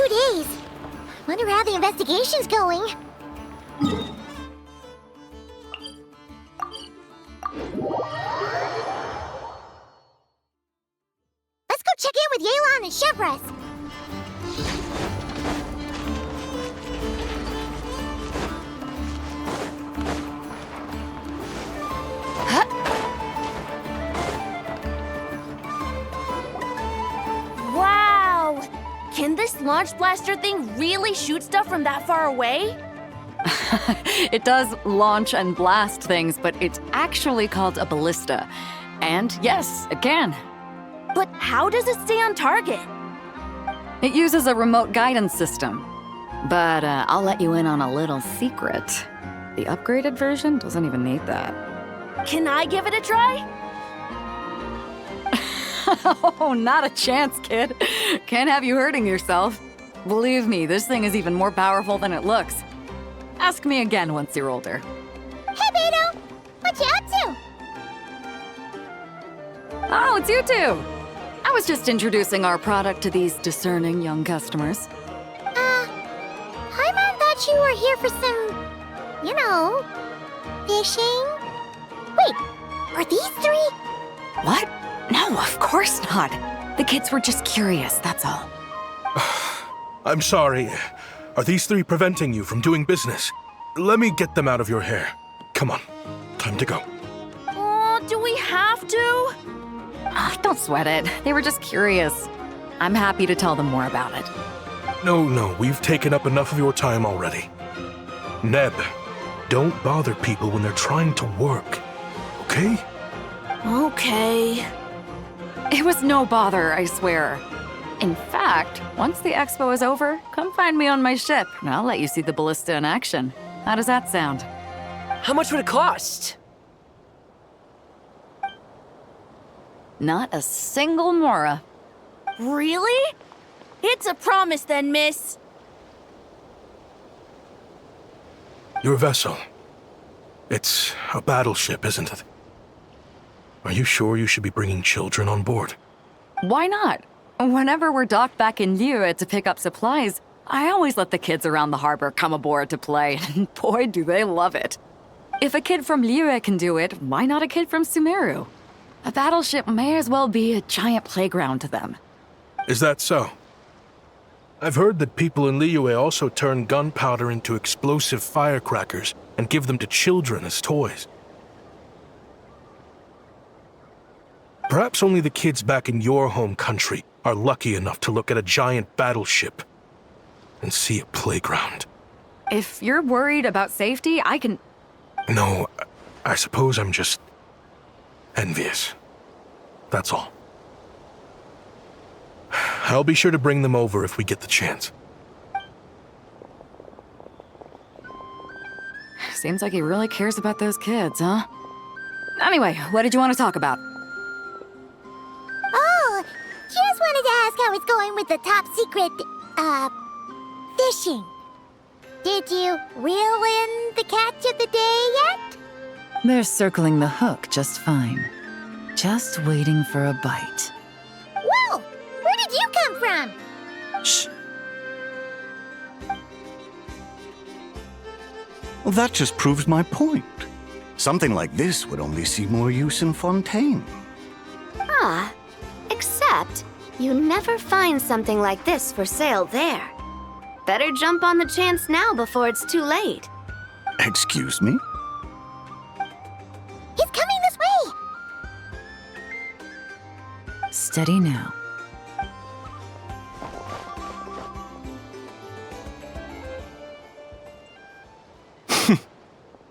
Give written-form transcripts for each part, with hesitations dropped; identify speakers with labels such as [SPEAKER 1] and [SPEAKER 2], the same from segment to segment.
[SPEAKER 1] 2 days. Wonder how the investigation's going. Let's go check in with Yelan and Chevres.
[SPEAKER 2] Wow! Can this launch blaster thing really shoot stuff from that far away?
[SPEAKER 3] It does launch and blast things, but it's actually called a ballista. And yes, it can.
[SPEAKER 2] But how does it stay on target?
[SPEAKER 3] It uses a remote guidance system. But I'll let you in on a little secret. The upgraded version doesn't even need that.
[SPEAKER 2] Can I give it a try?
[SPEAKER 3] Oh, not a chance, kid. Can't have you hurting yourself. Believe me, this thing is even more powerful than it looks. Ask me again once you're older.
[SPEAKER 1] Hey, Beto! What you up to?
[SPEAKER 3] Oh, it's you two. I was just introducing our product to these discerning young customers.
[SPEAKER 1] Paimon thought you were here for some, fishing. Wait, are these 3?
[SPEAKER 3] What? No, of course not. The kids were just curious, that's all.
[SPEAKER 4] I'm sorry. Are these 3 preventing you from doing business? Let me get them out of your hair. Come on, time to go.
[SPEAKER 2] Oh, do we have to?
[SPEAKER 3] Don't sweat it. They were just curious. I'm happy to tell them more about it.
[SPEAKER 4] No, we've taken up enough of your time already. Neb, don't bother people when they're trying to work, okay?
[SPEAKER 2] Okay.
[SPEAKER 3] It was no bother, I swear. In fact, once the expo is over, come find me on my ship, and I'll let you see the ballista in action. How does that sound?
[SPEAKER 5] How much would it cost?
[SPEAKER 3] Not a single mora.
[SPEAKER 2] Really? It's a promise then, miss.
[SPEAKER 4] Your vessel. It's a battleship, isn't it? Are you sure you should be bringing children on board?
[SPEAKER 3] Why not? Whenever we're docked back in Liyue to pick up supplies, I always let the kids around the harbor come aboard to play, and boy, do they love it. If a kid from Liyue can do it, why not a kid from Sumeru? A battleship may as well be a giant playground to them.
[SPEAKER 4] Is that so? I've heard that people in Liyue also turn gunpowder into explosive firecrackers and give them to children as toys. Perhaps only the kids back in your home country are lucky enough to look at a giant battleship and see a playground.
[SPEAKER 3] If you're worried about safety, I can...
[SPEAKER 4] No, I suppose I'm just envious. That's all. I'll be sure to bring them over if we get the chance.
[SPEAKER 3] Seems like he really cares about those kids, huh? Anyway, what did you want to talk about?
[SPEAKER 1] Oh, just wanted to ask how it's going with the top secret, fishing. Did you reel in the catch of the day yet?
[SPEAKER 6] They're circling the hook just fine. Just waiting for a bite.
[SPEAKER 1] Whoa! Where did you come from?
[SPEAKER 6] Shh.
[SPEAKER 7] Well, that just proves my point. Something like this would only see more use in Fontaine.
[SPEAKER 8] Ah, except you never find something like this for sale there. Better jump on the chance now before it's too late.
[SPEAKER 7] Excuse me?
[SPEAKER 1] He's coming this way!
[SPEAKER 6] Steady now.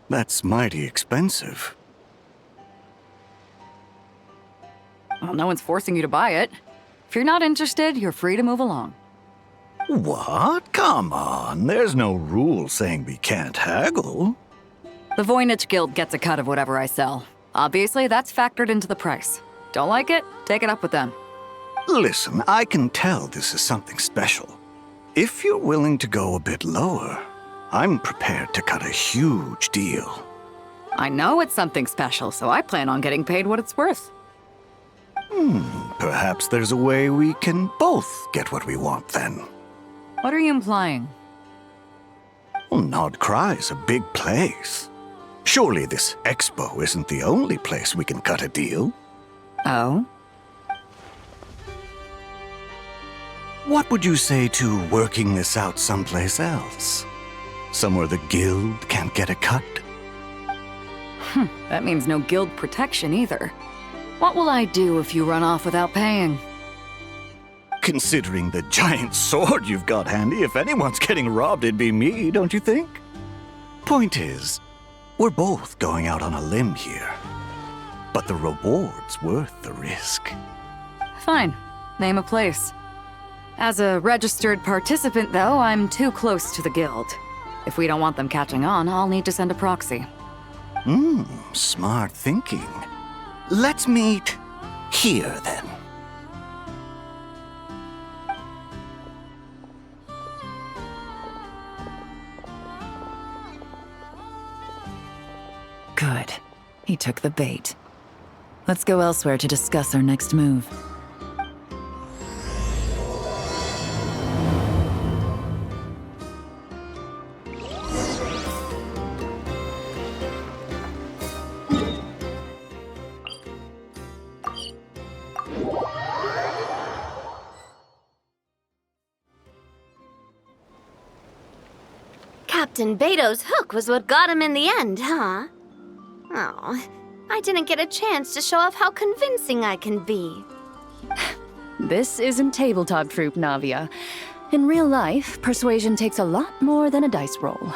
[SPEAKER 7] That's mighty expensive.
[SPEAKER 3] Well, no one's forcing you to buy it. If you're not interested, you're free to move along.
[SPEAKER 7] What? Come on, there's no rule saying we can't haggle.
[SPEAKER 3] The Voynich Guild gets a cut of whatever I sell. Obviously, that's factored into the price. Don't like it? Take it up with them.
[SPEAKER 7] Listen, I can tell this is something special. If you're willing to go a bit lower, I'm prepared to cut a huge deal.
[SPEAKER 3] I know it's something special, so I plan on getting paid what it's worth.
[SPEAKER 7] Perhaps there's a way we can both get what we want then.
[SPEAKER 3] What are you implying?
[SPEAKER 7] Well, Nodcry's a big place. Surely this expo isn't the only place we can cut a deal.
[SPEAKER 3] Oh?
[SPEAKER 7] What would you say to working this out someplace else? Somewhere the guild can't get a cut?
[SPEAKER 3] That means no guild protection either. What will I do if you run off without paying?
[SPEAKER 7] Considering the giant sword you've got handy, if anyone's getting robbed, it'd be me, don't you think? Point is, we're both going out on a limb here. But the reward's worth the risk.
[SPEAKER 3] Fine. Name a place. As a registered participant, though, I'm too close to the guild. If we don't want them catching on, I'll need to send a proxy.
[SPEAKER 7] Smart thinking. Let's meet here, then.
[SPEAKER 6] Good. He took the bait. Let's go elsewhere to discuss our next move.
[SPEAKER 8] Captain Beto's hook was what got him in the end, huh? Oh, I didn't get a chance to show off how convincing I can be.
[SPEAKER 2] This isn't tabletop troop, Navia. In real life, persuasion takes a lot more than a dice roll.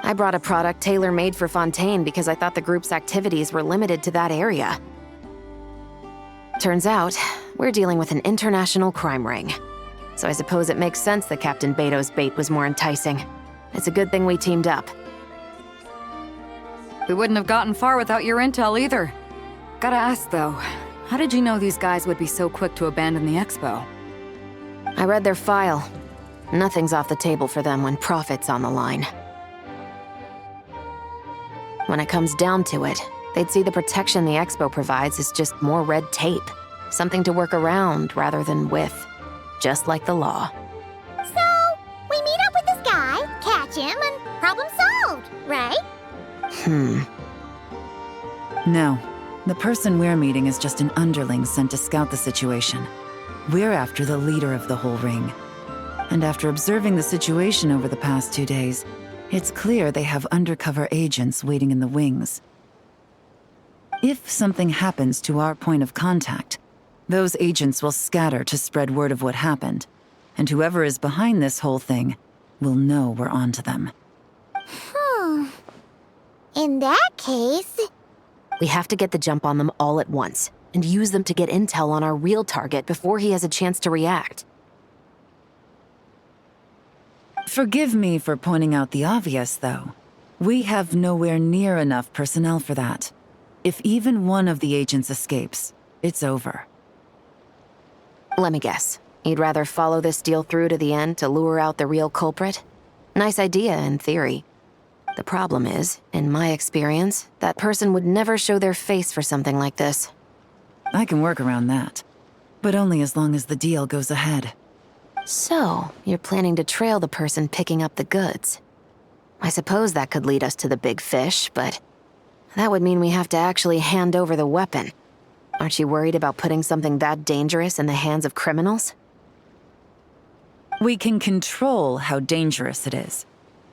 [SPEAKER 2] I brought a product tailor-made for Fontaine because I thought the group's activities were limited to that area. Turns out, we're dealing with an international crime ring. So I suppose it makes sense that Captain Beto's bait was more enticing. It's a good thing we teamed up.
[SPEAKER 3] We wouldn't have gotten far without your intel either. Gotta ask, though, how did you know these guys would be so quick to abandon the expo?
[SPEAKER 2] I read their file. Nothing's off the table for them when profit's on the line. When it comes down to it, they'd see the protection the expo provides as just more red tape. Something to work around rather than with. Just like the law.
[SPEAKER 1] So, we meet up with this guy, catch him, and problem solved, right?
[SPEAKER 6] No. The person we're meeting is just an underling sent to scout the situation. We're after the leader of the whole ring. And after observing the situation over the past 2 days, it's clear they have undercover agents waiting in the wings. If something happens to our point of contact, those agents will scatter to spread word of what happened, and whoever is behind this whole thing will know we're onto them.
[SPEAKER 1] In that case...
[SPEAKER 2] We have to get the jump on them all at once, and use them to get intel on our real target before he has a chance to react.
[SPEAKER 6] Forgive me for pointing out the obvious, though. We have nowhere near enough personnel for that. If even one of the agents escapes, it's over.
[SPEAKER 2] Let me guess. You'd rather follow this deal through to the end to lure out the real culprit? Nice idea, in theory. The problem is, in my experience, that person would never show their face for something like this.
[SPEAKER 6] I can work around that. But only as long as the deal goes ahead.
[SPEAKER 2] So, you're planning to trail the person picking up the goods. I suppose that could lead us to the big fish, but that would mean we have to actually hand over the weapon. Aren't you worried about putting something that dangerous in the hands of criminals?
[SPEAKER 6] We can control how dangerous it is.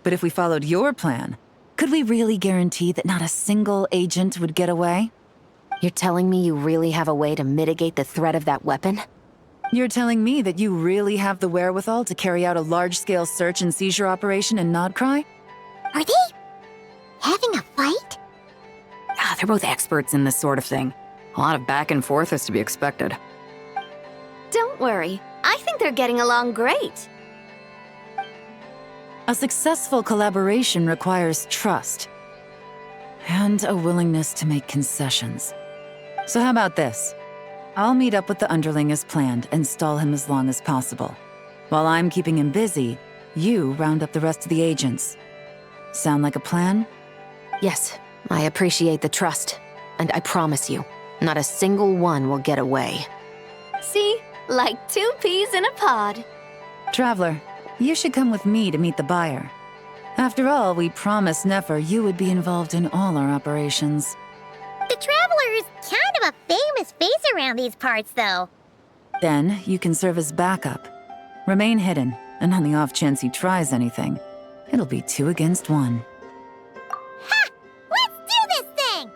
[SPEAKER 6] But if we followed your plan, could we really guarantee that not a single agent would get away?
[SPEAKER 2] You're telling me you really have a way to mitigate the threat of that weapon?
[SPEAKER 6] You're telling me that you really have the wherewithal to carry out a large-scale search and seizure operation in Nodcry?
[SPEAKER 1] Are they having a fight?
[SPEAKER 3] They're both experts in this sort of thing. A lot of back and forth is to be expected.
[SPEAKER 8] Don't worry. I think they're getting along great.
[SPEAKER 6] A successful collaboration requires trust. And a willingness to make concessions. So how about this? I'll meet up with the underling as planned and stall him as long as possible. While I'm keeping him busy, you round up the rest of the agents. Sound like a plan?
[SPEAKER 2] Yes, I appreciate the trust. And I promise you, not a single one will get away.
[SPEAKER 8] See? Like 2 peas in a pod.
[SPEAKER 6] Traveler, You should come with me to meet the buyer. After all, we promised Nefer you would be involved in all our operations.
[SPEAKER 1] The Traveler is kind of a famous face around these parts, though.
[SPEAKER 6] Then, you can serve as backup. Remain hidden, and on the off chance he tries anything, it'll be 2 against 1.
[SPEAKER 1] Ha! Let's do this thing!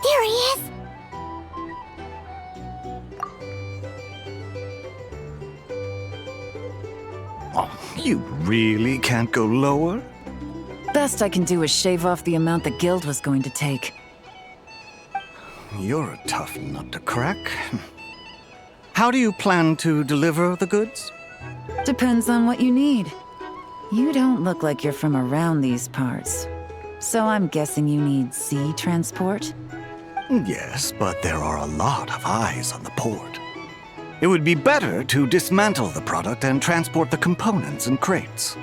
[SPEAKER 1] There he is!
[SPEAKER 7] Oh, you really can't go lower?
[SPEAKER 6] Best I can do is shave off the amount the guild was going to take.
[SPEAKER 7] You're a tough nut to crack. How do you plan to deliver the goods?
[SPEAKER 6] Depends on what you need. You don't look like you're from around these parts. So I'm guessing you need sea transport?
[SPEAKER 7] Yes, but there are a lot of eyes on the port. It would be better to dismantle the product and transport the components in crates.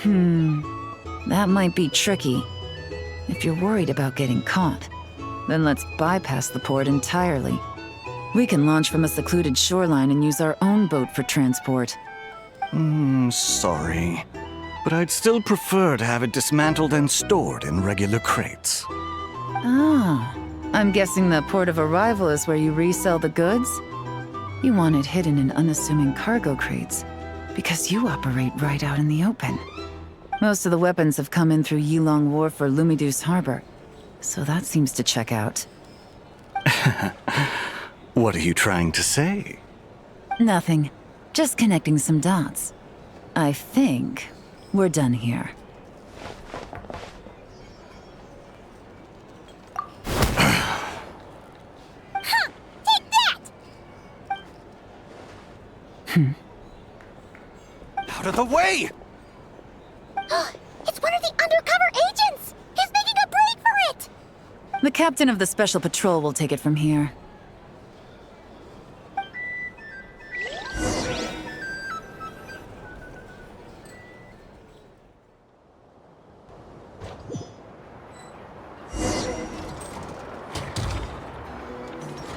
[SPEAKER 6] That might be tricky. If you're worried about getting caught, then let's bypass the port entirely. We can launch from a secluded shoreline and use our own boat for transport.
[SPEAKER 7] Sorry. But I'd still prefer to have it dismantled and stored in regular crates.
[SPEAKER 6] Ah, I'm guessing the port of arrival is where you resell the goods? You want it hidden in unassuming cargo crates, because you operate right out in the open. Most of the weapons have come in through Yilong Wharf or Lumidus Harbor, so that seems to check out.
[SPEAKER 7] What are you trying to say?
[SPEAKER 6] Nothing. Just connecting some dots. I think we're done here.
[SPEAKER 1] Take that!
[SPEAKER 7] Out of the way!
[SPEAKER 1] It's one of the undercover agents! He's making a break for it!
[SPEAKER 6] The captain of the Special Patrol will take it from here.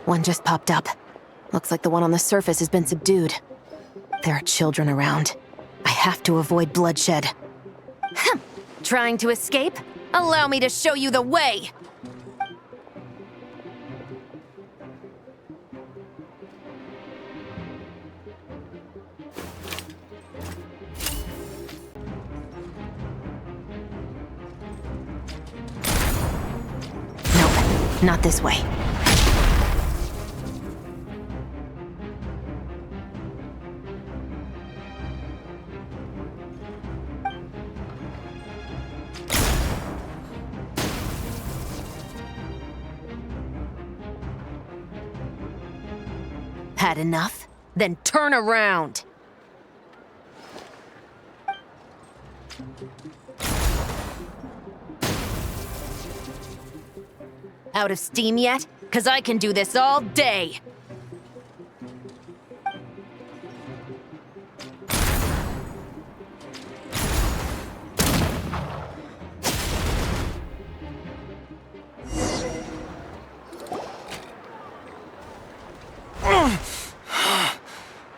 [SPEAKER 2] One just popped up. Looks like the one on the surface has been subdued. There are children around. I have to avoid bloodshed. Trying to escape? Allow me to show you the way! Nope, not this way. Had enough? Then turn around! Out of steam yet? 'Cause I can do this all day!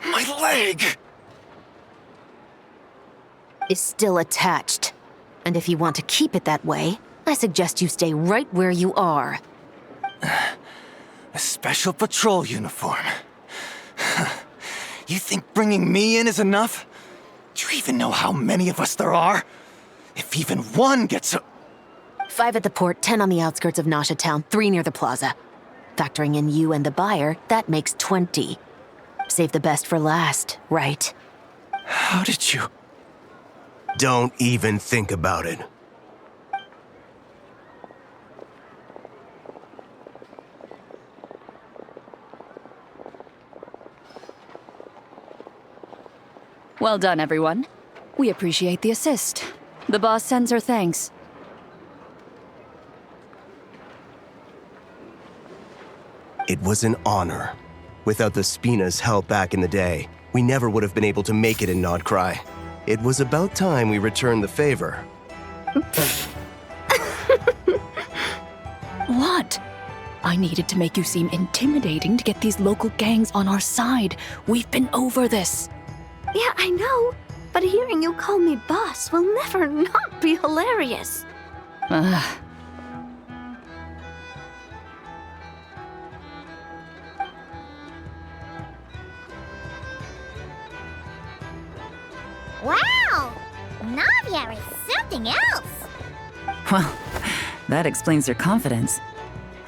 [SPEAKER 7] My leg!
[SPEAKER 2] Is still attached. And if you want to keep it that way, I suggest you stay right where you are.
[SPEAKER 9] A special patrol uniform. You think bringing me in is enough? Do you even know how many of us there are? If even one gets a...
[SPEAKER 2] 5 at the port, 10 on the outskirts of Nasha Town, 3 near the plaza. Factoring in you and the buyer, that makes 20. Save the best for last, right?
[SPEAKER 9] How did you...
[SPEAKER 10] Don't even think about it.
[SPEAKER 3] Well done, everyone. We appreciate the assist. The boss sends her thanks.
[SPEAKER 10] It was an honor. Without the Spina's help back in the day, we never would have been able to make it in Nodcry. It was about time we returned the favor.
[SPEAKER 11] What? I needed to make you seem intimidating to get these local gangs on our side. We've been over this.
[SPEAKER 8] Yeah, I know. But hearing you call me boss will never not be hilarious.
[SPEAKER 1] Wow! Navia is something else!
[SPEAKER 6] Well, that explains your confidence.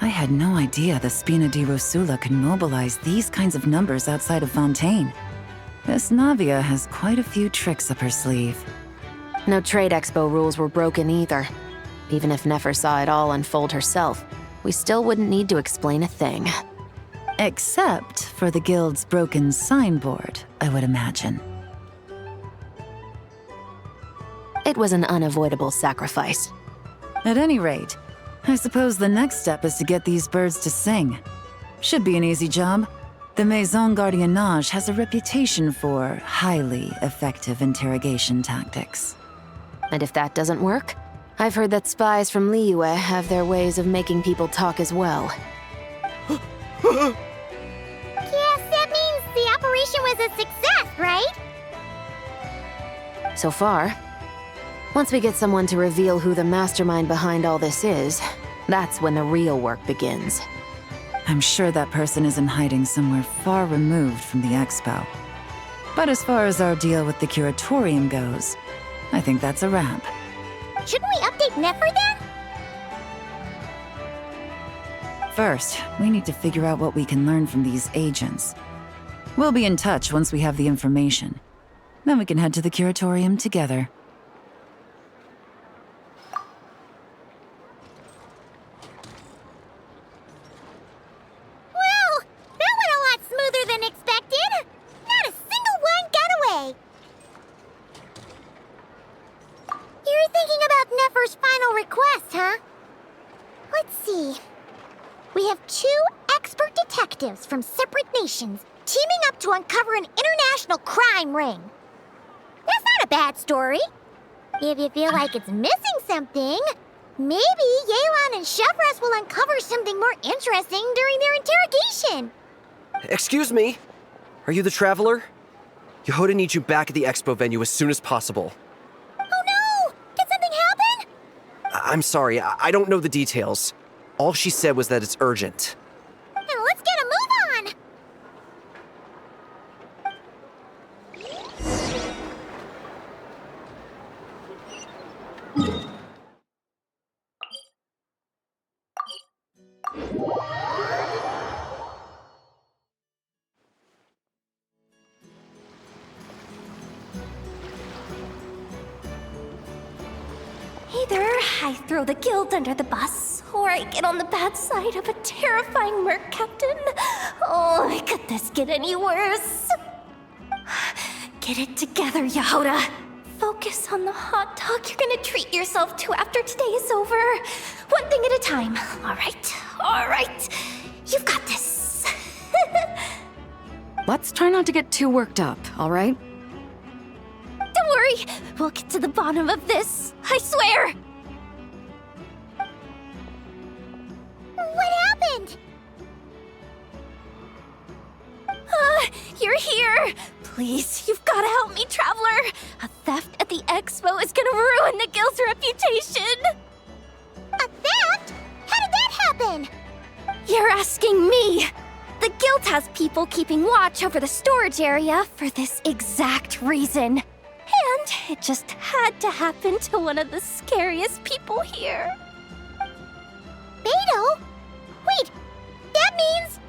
[SPEAKER 6] I had no idea the Spina di Rosula could mobilize these kinds of numbers outside of Fontaine. This Navia has quite a few tricks up her sleeve.
[SPEAKER 2] No trade expo rules were broken either. Even if Nefer saw it all unfold herself, we still wouldn't need to explain a thing.
[SPEAKER 6] Except for the guild's broken signboard, I would imagine.
[SPEAKER 2] It was an unavoidable sacrifice.
[SPEAKER 6] At any rate, I suppose the next step is to get these birds to sing. Should be an easy job. The Maison Gardiennage has a reputation for highly effective interrogation tactics.
[SPEAKER 2] And if that doesn't work, I've heard that spies from Liyue have their ways of making people talk as well.
[SPEAKER 1] Yes, that means the operation was a success, right?
[SPEAKER 2] So far. Once we get someone to reveal who the mastermind behind all this is, that's when the real work begins.
[SPEAKER 6] I'm sure that person is in hiding somewhere far removed from the expo. But as far as our deal with the curatorium goes, I think that's a wrap.
[SPEAKER 1] Shouldn't we update Nefer then?
[SPEAKER 6] First, we need to figure out what we can learn from these agents. We'll be in touch once we have the information. Then we can head to the curatorium together.
[SPEAKER 1] Well, that went a lot smoother than expected. Not a single one got away. You're thinking about Nefer's final request, huh? Let's see. We have 2 expert detectives from separate nations teaming up to uncover an international crime ring. That's not a bad story. If you feel like it's missing something, maybe Yelan and Chevres will uncover something more interesting during their interrogation.
[SPEAKER 5] Excuse me? Are you the Traveler? Yehoda needs you back at the expo venue as soon as possible.
[SPEAKER 1] Oh no! Did something happen?
[SPEAKER 5] I'm sorry, I don't know the details. All she said was that it's urgent.
[SPEAKER 1] Then let's get a move on!
[SPEAKER 8] Either I throw the guild under the bus, or I get on the bad side of a terrifying merc captain. Oh, could this get any worse? Get it together, Yehoda. Focus on the hot dog you're gonna treat yourself to after today is over. One thing at a time. All right. You've got this.
[SPEAKER 3] Let's try not to get too worked up, all right?
[SPEAKER 8] Don't worry, we'll get to the bottom of this. I swear.
[SPEAKER 1] What happened?
[SPEAKER 8] You're here. Please, you've got to help me, Traveler. A theft at the expo is gonna ruin the guild's reputation.
[SPEAKER 1] A theft? How did that happen?
[SPEAKER 8] You're asking me. The guild has people keeping watch over the storage area for this exact reason. And it just had to happen to one of the scariest people here.
[SPEAKER 1] Beidou? Wait, that means?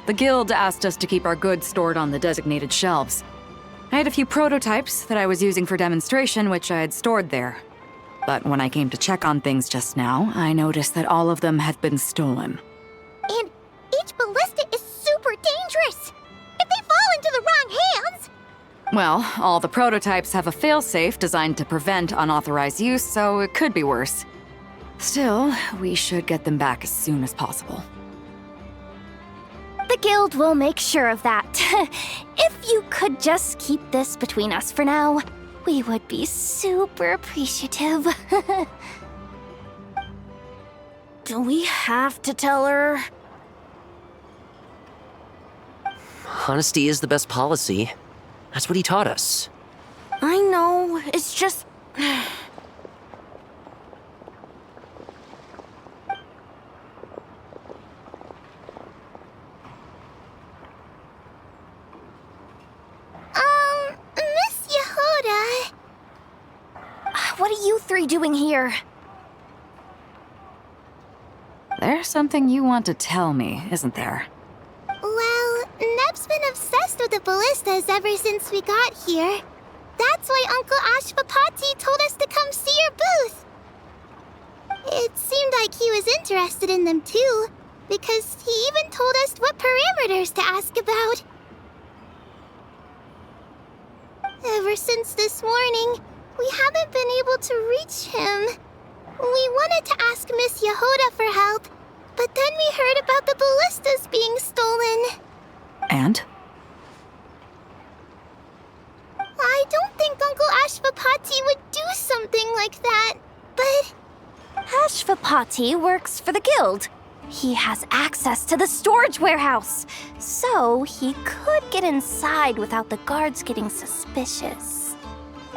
[SPEAKER 3] The guild asked us to keep our goods stored on the designated shelves. I had a few prototypes that I was using for demonstration, which I had stored there. But when I came to check on things just now, I noticed that all of them had been stolen.
[SPEAKER 1] And each ballista is super dangerous! If they fall into the wrong hands!
[SPEAKER 3] Well, all the prototypes have a failsafe designed to prevent unauthorized use, so it could be worse. Still, we should get them back as soon as possible.
[SPEAKER 8] The guild will make sure of that. If you could just keep this between us for now, we would be super appreciative.
[SPEAKER 1] Do we have to tell her?
[SPEAKER 5] Honesty is the best policy. That's what he taught us.
[SPEAKER 1] I know, it's just... Miss Yehuda...
[SPEAKER 8] What are you three doing here?
[SPEAKER 3] There's something you want to tell me, isn't there?
[SPEAKER 1] Well, Neb's been obsessed with the ballistas ever since we got here. That's why Uncle Ashvapati told us to come see your booth. It seemed like he was interested in them too, because he even told us what parameters to ask about. Ever since this morning, we haven't been able to reach him. We wanted to ask Miss Yehuda for help, but then we heard about the ballistas being stolen.
[SPEAKER 3] And?
[SPEAKER 1] I don't think Uncle Ashvapati would do something like that, but...
[SPEAKER 8] Ashvapati works for the guild. He has access to the storage warehouse, so he could get inside without the guards getting suspicious.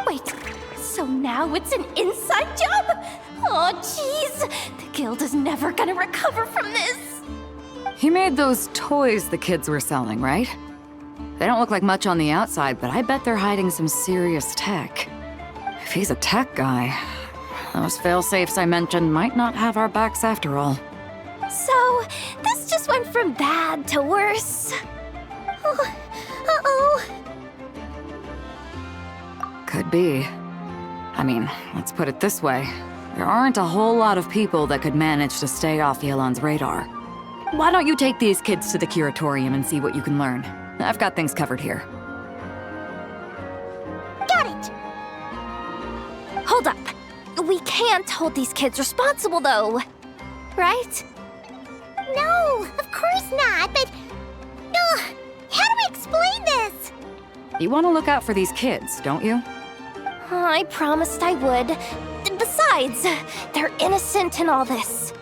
[SPEAKER 8] Wait, so now it's an inside job? Oh, jeez! The guild is never gonna recover from this!
[SPEAKER 3] He made those toys the kids were selling, right? They don't look like much on the outside, but I bet they're hiding some serious tech. If he's a tech guy, those fail-safes I mentioned might not have our backs after all.
[SPEAKER 8] So, this just went from bad to worse.
[SPEAKER 1] Oh, uh-oh.
[SPEAKER 3] Could be. I mean, let's put it this way. There aren't a whole lot of people that could manage to stay off Yelan's radar. Why don't you take these kids to the curatorium and see what you can learn? I've got things covered here.
[SPEAKER 1] Got it!
[SPEAKER 8] Hold up. We can't hold these kids responsible, though. Right?
[SPEAKER 1] No, of course not, but... how do we explain this?
[SPEAKER 3] You want to look out for these kids, don't you?
[SPEAKER 8] I promised I would. Besides, they're innocent in all this.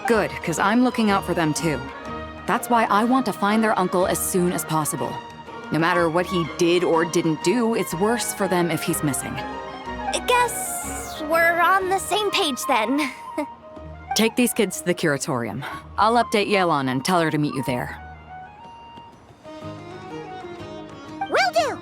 [SPEAKER 3] Good, because I'm looking out for them too. That's why I want to find their uncle as soon as possible. No matter what he did or didn't do, it's worse for them if he's missing.
[SPEAKER 8] I guess we're on the same page then.
[SPEAKER 3] Take these kids to the curatorium. I'll update Yelan and tell her to meet you there.
[SPEAKER 1] Will do!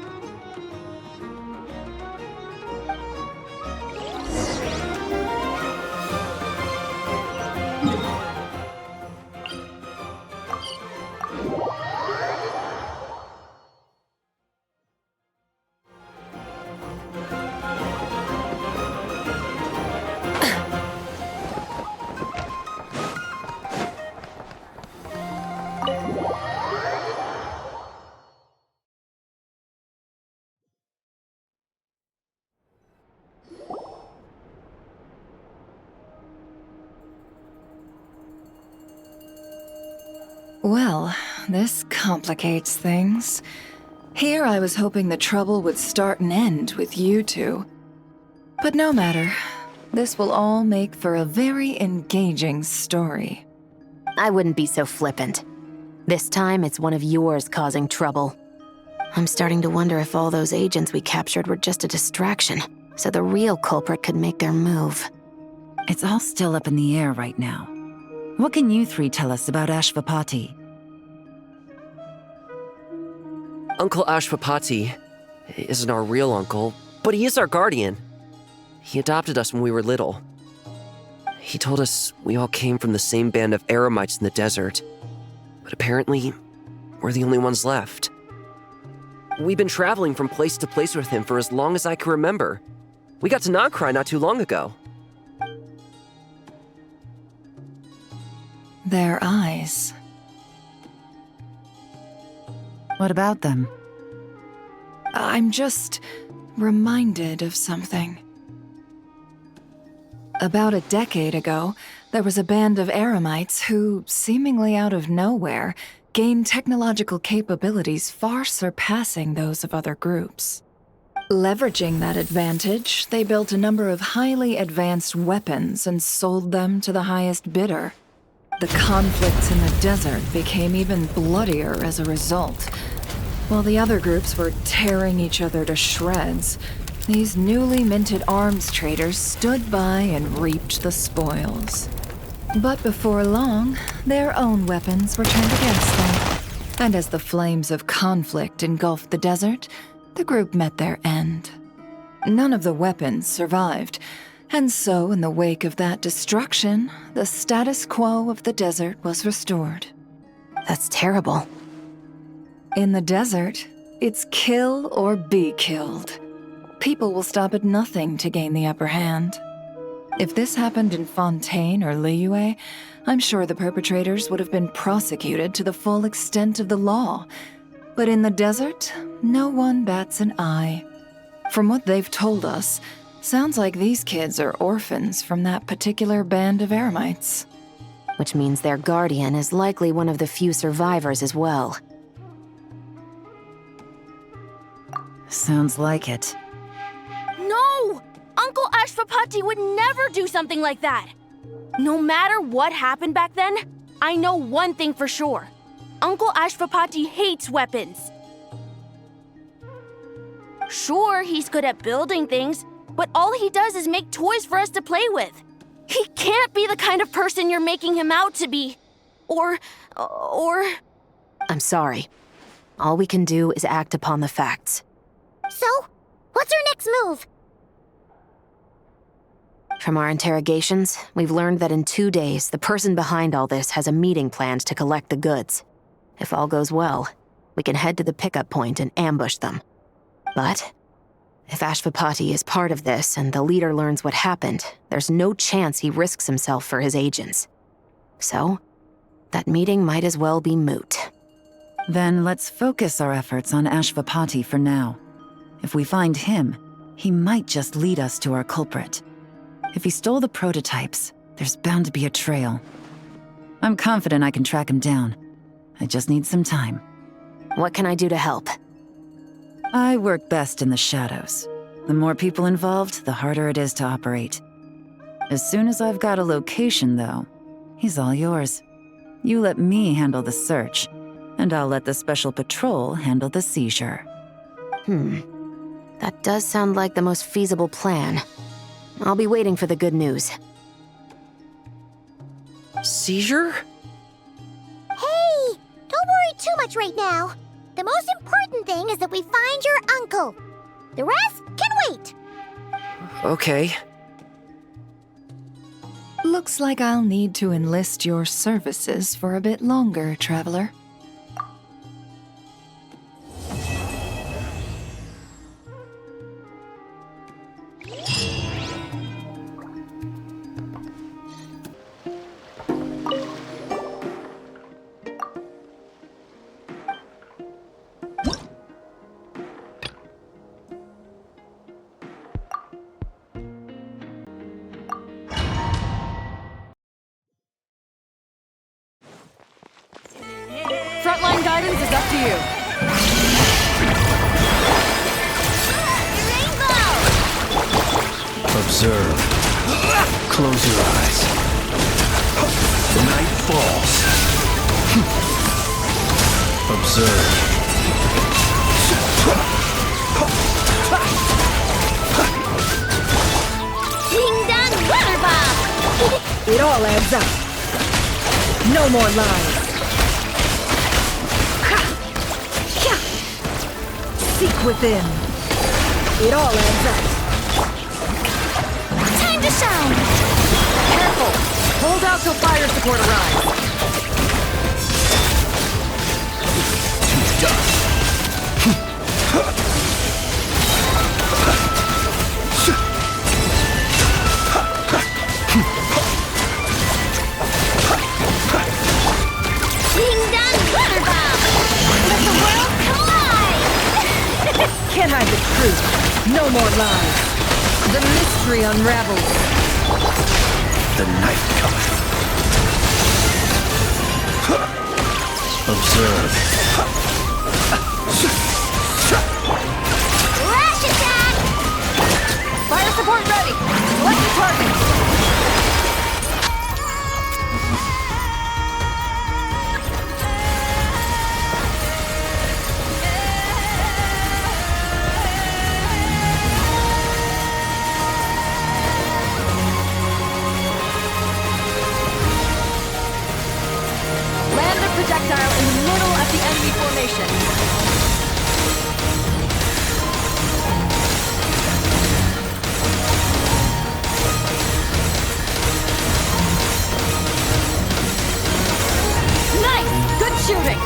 [SPEAKER 6] Well, this complicates things. Here I was hoping the trouble would start and end with you two. But no matter. This will all make for a very engaging story.
[SPEAKER 2] I wouldn't be so flippant. This time, it's one of yours causing trouble. I'm starting to wonder if all those agents we captured were just a distraction, so the real culprit could make their move.
[SPEAKER 6] It's all still up in the air right now. What can you three tell us about Ashvapati?
[SPEAKER 5] Uncle Ashvapati isn't our real uncle, but he is our guardian. He adopted us when we were little. He told us we all came from the same band of eremites in the desert. But apparently, we're the only ones left. We've been traveling from place to place with him for as long as I can remember. We got to Nodcry not too long ago.
[SPEAKER 6] Their eyes. What about them? I'm just reminded of something. About a decade ago, there was a band of eremites who, seemingly out of nowhere, gained technological capabilities far surpassing those of other groups. Leveraging that advantage, they built a number of highly advanced weapons and sold them to the highest bidder. The conflicts in the desert became even bloodier as a result. While the other groups were tearing each other to shreds, these newly minted arms traders stood by and reaped the spoils. But before long, their own weapons were turned against them. And as the flames of conflict engulfed the desert, the group met their end. None of the weapons survived, and so in the wake of that destruction, the status quo of the desert was restored.
[SPEAKER 2] That's terrible.
[SPEAKER 6] In the desert, it's kill or be killed. People will stop at nothing to gain the upper hand. If this happened in Fontaine or Liyue, I'm sure the perpetrators would have been prosecuted to the full extent of the law. But in the desert, no one bats an eye. From what they've told us, sounds like these kids are orphans from that particular band of eremites.
[SPEAKER 2] Which means their guardian is likely one of the few survivors as well.
[SPEAKER 6] Sounds like it.
[SPEAKER 12] No! Uncle Ashvapati would never do something like that! No matter what happened back then, I know one thing for sure. Uncle Ashvapati hates weapons. Sure, he's good at building things, but all he does is make toys for us to play with. He can't be the kind of person you're making him out to be. Or...
[SPEAKER 2] I'm sorry. All we can do is act upon the facts.
[SPEAKER 1] So, what's our next move?
[SPEAKER 2] From our interrogations, we've learned that in 2 days, the person behind all this has a meeting planned to collect the goods. If all goes well, we can head to the pickup point and ambush them. But if Ashvapati is part of this and the leader learns what happened, there's no chance he risks himself for his agents. So, that meeting might as well be moot.
[SPEAKER 6] Then let's focus our efforts on Ashvapati for now. If we find him, he might just lead us to our culprit. If he stole the prototypes, there's bound to be a trail. I'm confident I can track him down. I just need some time.
[SPEAKER 2] What can I do to help?
[SPEAKER 6] I work best in the shadows. The more people involved, the harder it is to operate. As soon as I've got a location, though, he's all yours. You let me handle the search, and I'll let the special patrol handle the seizure.
[SPEAKER 2] That does sound like the most feasible plan. I'll be waiting for the good news.
[SPEAKER 5] Seizure?
[SPEAKER 1] Hey! Don't worry too much right now. The most important thing is that we find your uncle. The rest can wait.
[SPEAKER 5] Okay.
[SPEAKER 6] Looks like I'll need to enlist your services for a bit longer, Traveler.
[SPEAKER 3] Frontline guidance is up to you.
[SPEAKER 13] Observe. Close your eyes. The night falls. Observe.
[SPEAKER 12] Ding dong weather bomb!
[SPEAKER 6] It all adds up. No more lies. Seek within. It all adds up.
[SPEAKER 12] Time to shine!
[SPEAKER 3] Careful! Hold out till fire support arrives.
[SPEAKER 13] To dust.
[SPEAKER 1] Being done, Mr. Bob! Let the world collide!
[SPEAKER 11] Can't hide the truth. No more lies. The mystery unravels.
[SPEAKER 13] The night cometh. Observe.
[SPEAKER 1] Flash attack!
[SPEAKER 3] Fire support ready! Select the target! Land the projectile in the middle of the enemy formation. Nice! Good shooting!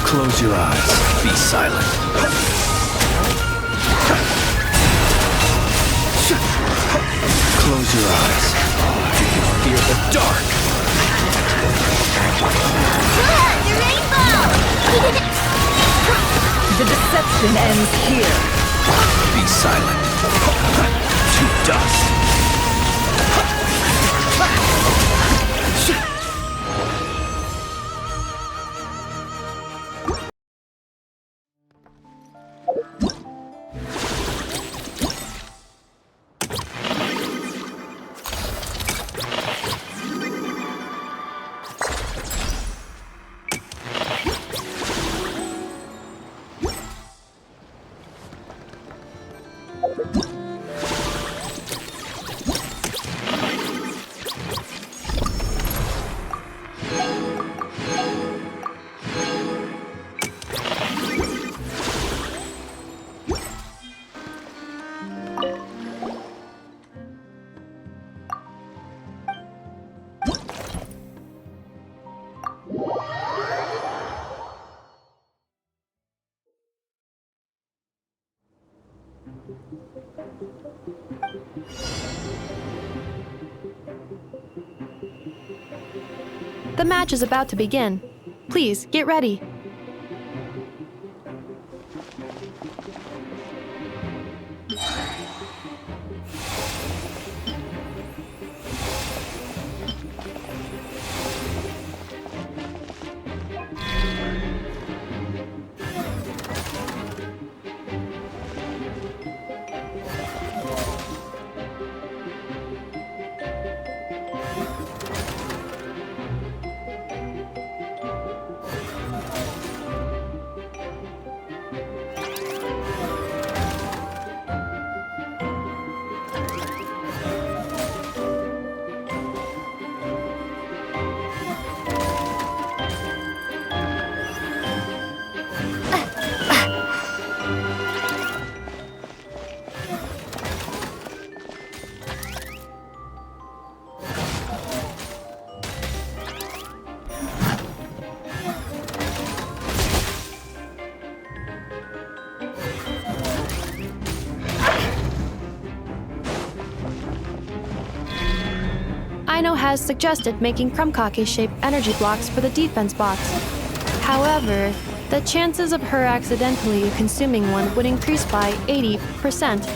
[SPEAKER 13] Close your eyes. Be silent. Close your eyes. Do you fear the dark?
[SPEAKER 1] Good! The rainbow!
[SPEAKER 11] The deception ends here.
[SPEAKER 13] Be silent. To dust.
[SPEAKER 14] The match is about to begin. Please, get ready. Ino has suggested making Krumkake-shaped energy blocks for the defense box. However, the chances of her accidentally consuming one would increase by 80%.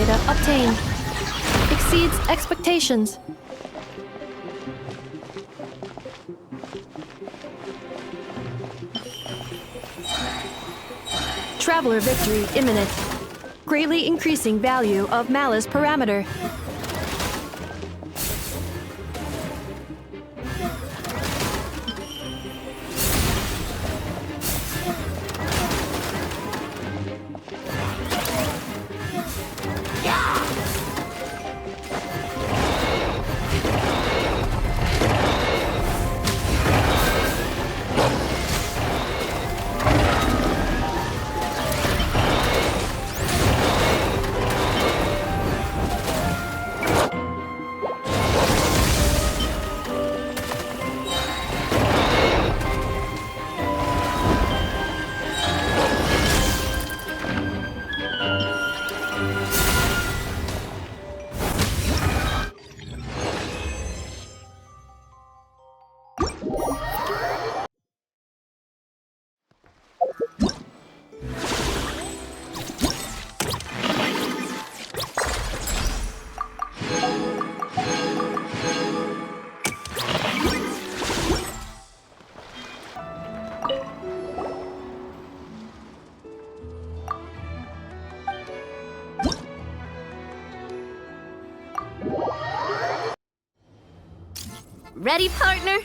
[SPEAKER 14] data obtained. Exceeds expectations. Traveler victory imminent. Greatly increasing value of malice parameter.
[SPEAKER 8] Ready, partner?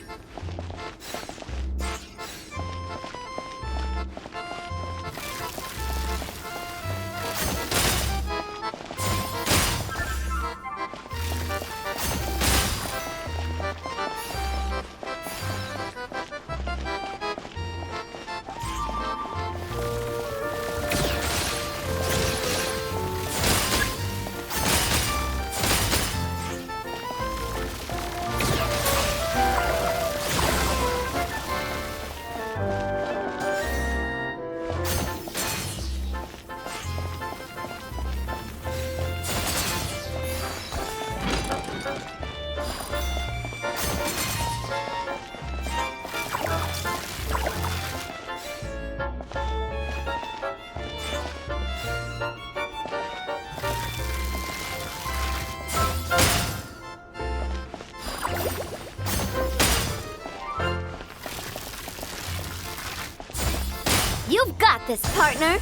[SPEAKER 8] You've got this, partner!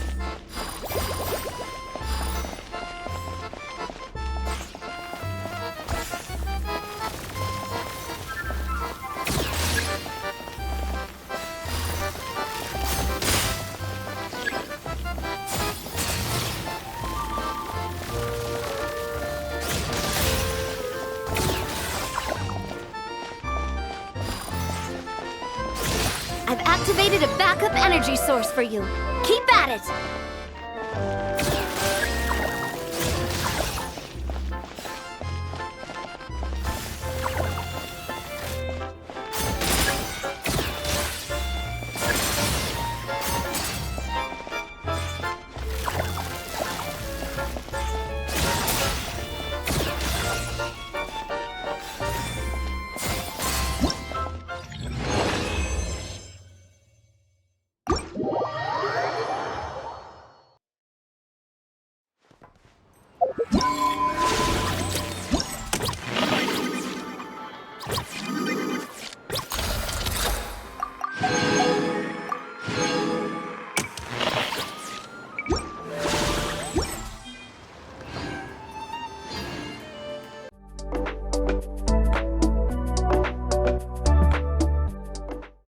[SPEAKER 8] I've activated a backup energy source for you. Keep at it!